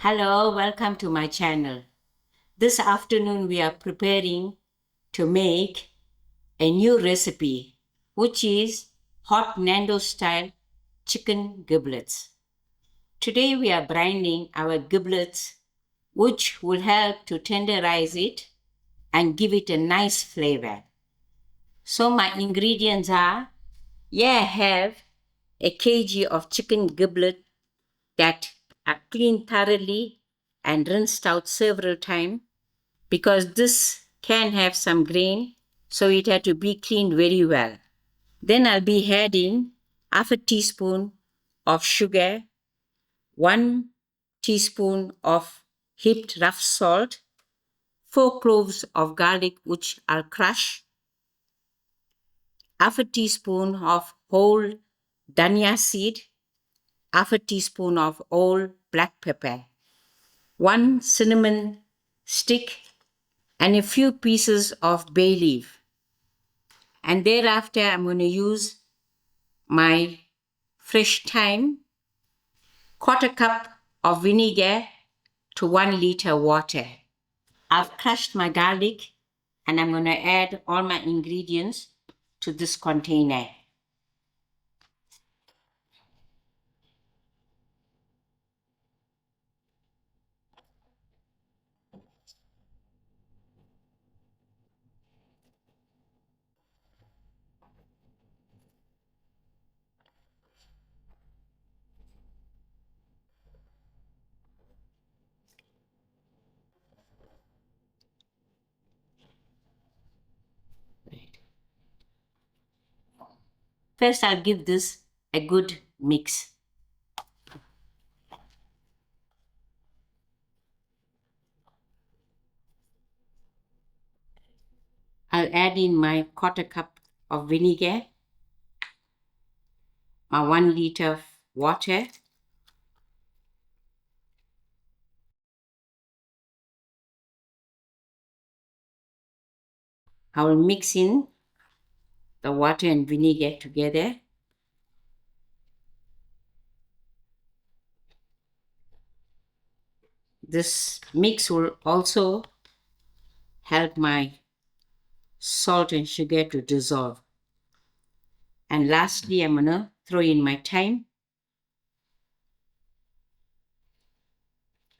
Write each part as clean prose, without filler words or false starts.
Hello, welcome to my channel. This afternoon we are preparing to make a new recipe, which is hot Nandos style chicken giblets. Today we are brining our giblets, which will help to tenderize it and give it a nice flavor. So my ingredients are, I have a kg of chicken giblet that are cleaned thoroughly and rinsed out several times because this can have some grain, so it had to be cleaned very well. Then I'll be adding half a teaspoon of sugar, 1 teaspoon of heaped rough salt, 4 cloves of garlic which I'll crush, half a teaspoon of whole dhania seed, half a teaspoon of whole black pepper, 1 cinnamon stick, and a few pieces of bay leaf. And thereafter, I'm going to use my fresh thyme, 1/4 cup of vinegar to 1 liter water. I've crushed my garlic and I'm going to add all my ingredients to this container. First, I'll give this a good mix. I'll add in my 1/4 cup of vinegar, my 1 liter of water, I will mix in the water and vinegar together. This mix will also help my salt and sugar to dissolve. And lastly, I'm going to throw in my thyme.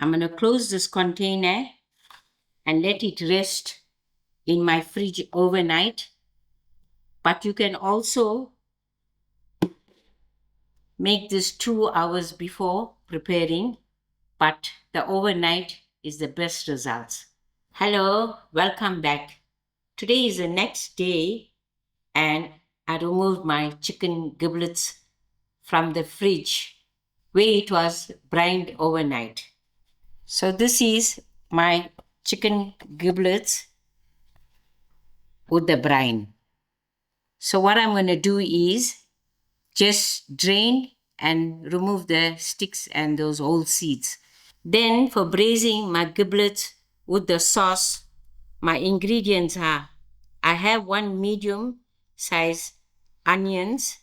I'm going to close this container and let it rest in my fridge overnight. But you can also make this 2 hours before preparing, but the overnight is the best results. Hello, welcome back. Today is the next day and I removed my chicken giblets from the fridge where it was brined overnight. So this is my chicken giblets with the brine. So what I'm going to do is just drain and remove the sticks and those old seeds. Then for braising my giblets with the sauce, my ingredients are, I have 1 medium size onions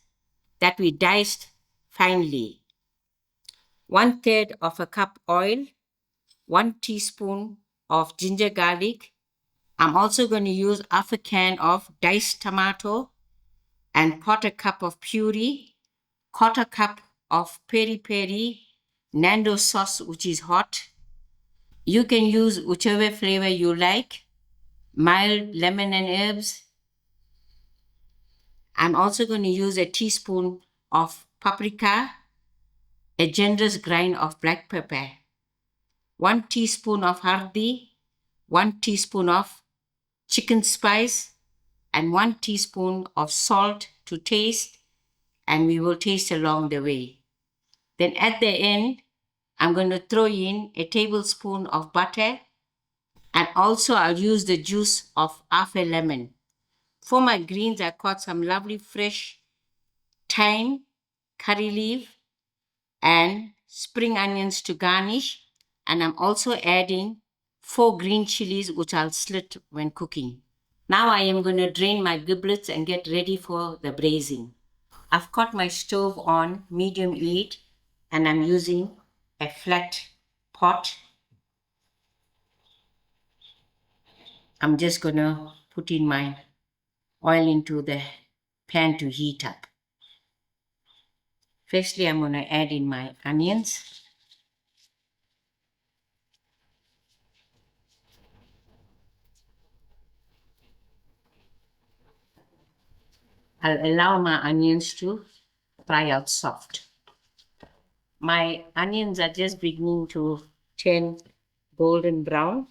that we diced finely, 1/3 of a cup oil, 1 teaspoon of ginger garlic. I'm also going to use half a can of diced tomato and 1/4 cup of puree, 1/4 cup of peri Nandos sauce, which is hot. You can use whichever flavor you like, mild lemon and herbs. I'm also going to use a teaspoon of paprika, a generous grind of black pepper, 1 teaspoon of hurdee, 1 teaspoon of chicken spice, and 1 teaspoon of salt to taste, and we will taste along the way. Then at the end, I'm going to throw in a tablespoon of butter, and also I'll use the juice of half a lemon. For my greens, I cut some lovely fresh thyme, curry leaf, and spring onions to garnish. And I'm also adding 4 green chilies, which I'll slit when cooking. Now I am going to drain my giblets and get ready for the braising. I've got my stove on medium heat and I'm using a flat hot. I'm just gonna put in my oil into the pan to heat up. Firstly, I'm gonna add in my onions. I'll allow my onions to fry out soft. My onions are just beginning to turn golden brown.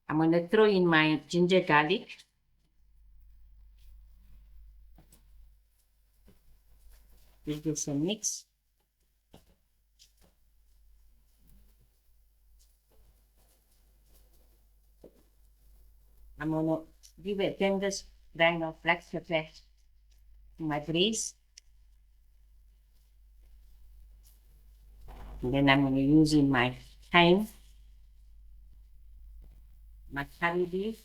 I'm going to throw in my ginger garlic. Give this a mix. I'm going to give a tender brine of black pepper to my braise. And then I'm going to use in my thyme, my curry leaf,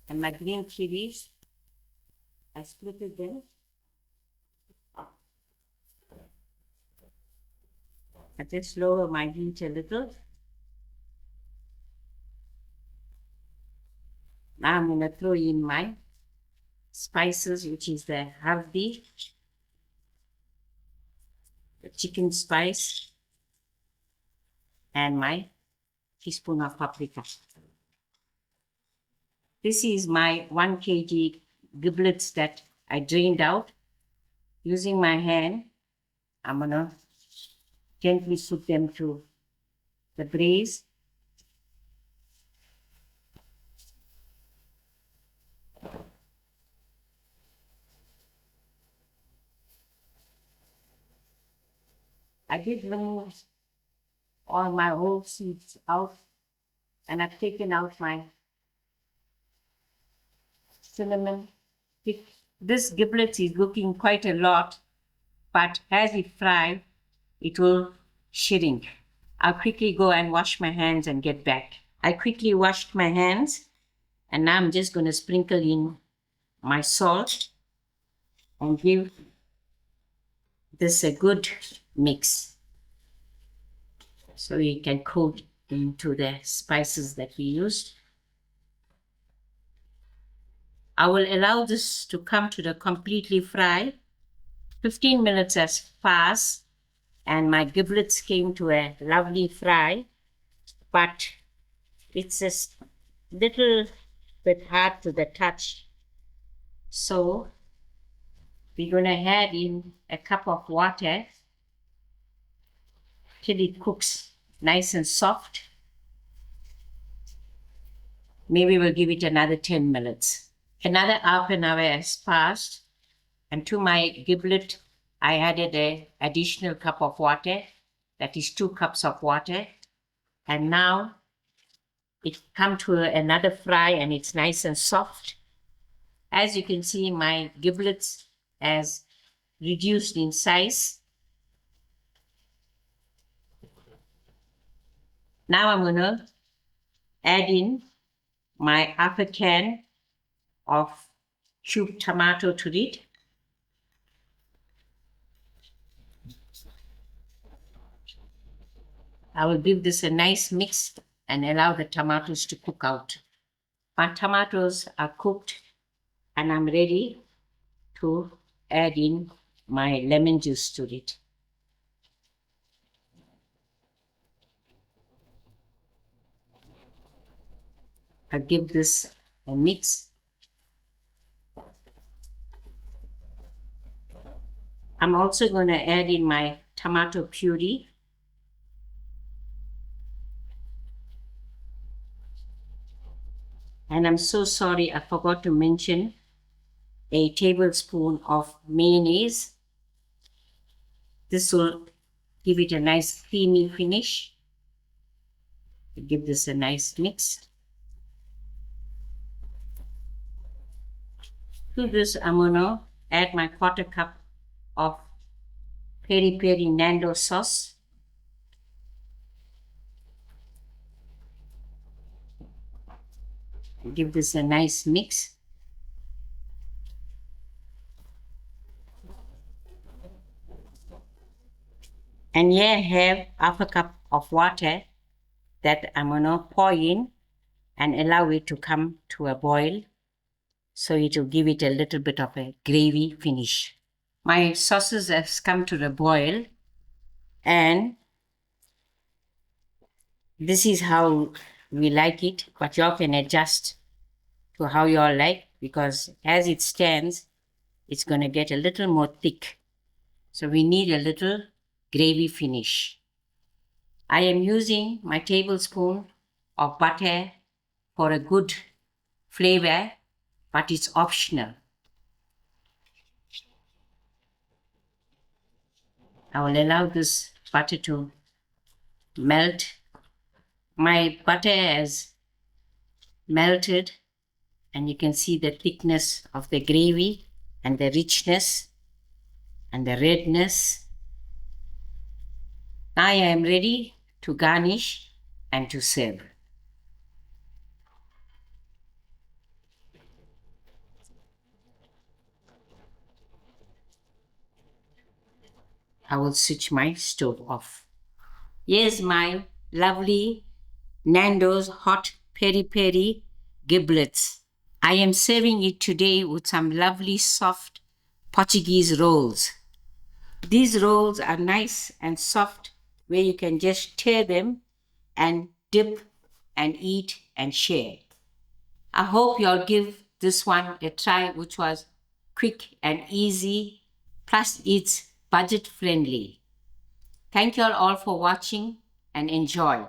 and my green chilies. I split them. I just lower my heat a little. Now I'm going to throw in my spices, which is the hurdee, the chicken spice, and my teaspoon of paprika. This is my 1 kg giblets that I drained out. Using my hand, I'm gonna gently put them to the braise. I did remove all my whole seeds out, and I've taken out my cinnamon. This giblet is looking quite a lot, but as it fries, it will shrink. I'll quickly go and wash my hands and get back. I quickly washed my hands, and now I'm just going to sprinkle in my salt and give this a good mix so we can coat into the spices that we used. I will allow this to come to the completely fry. 15 minutes has passed and my giblets came to a lovely fry, but it's a little bit hard to the touch. So we're going to add in a cup of water till it cooks nice and soft. Maybe we'll give it another 10 minutes. Another half an hour has passed, and to my giblet, I added an additional cup of water. That is 2 cups of water. And now it come to another fry and it's nice and soft. As you can see, my giblets has reduced in size. Now I'm going to add in my half a can of cubed tomato to it. I will give this a nice mix and allow the tomatoes to cook out. My tomatoes are cooked and I'm ready to add in my lemon juice to it. I'll give this a mix. I'm also going to add in my tomato puree. And I'm so sorry, I forgot to mention a tablespoon of mayonnaise. This will give it a nice creamy finish. Give this a nice mix. To this, I'm going to add my 1/4 cup of peri Nandos sauce. Give this a nice mix. And here I have half a cup of water that I'm gonna pour in and allow it to come to a boil, so it will give it a little bit of a gravy finish. My sauces has come to the boil, and this is how we like it, but y'all can adjust to how y'all like, because as it stands, it's going to get a little more thick. So we need a little gravy finish. I am using my tablespoon of butter for a good flavor, but it's optional. I will allow this butter to melt. My butter has melted, and you can see the thickness of the gravy and the richness and the redness. Now I am ready to garnish and to serve. I will switch my stove off. Here's my lovely Nandos hot peri giblets. I am serving it today with some lovely soft Portuguese rolls. These rolls are nice and soft, where you can just tear them and dip and eat and share. I hope you'll give this one a try, which was quick and easy, plus it's budget friendly. Thank you all for watching and enjoy.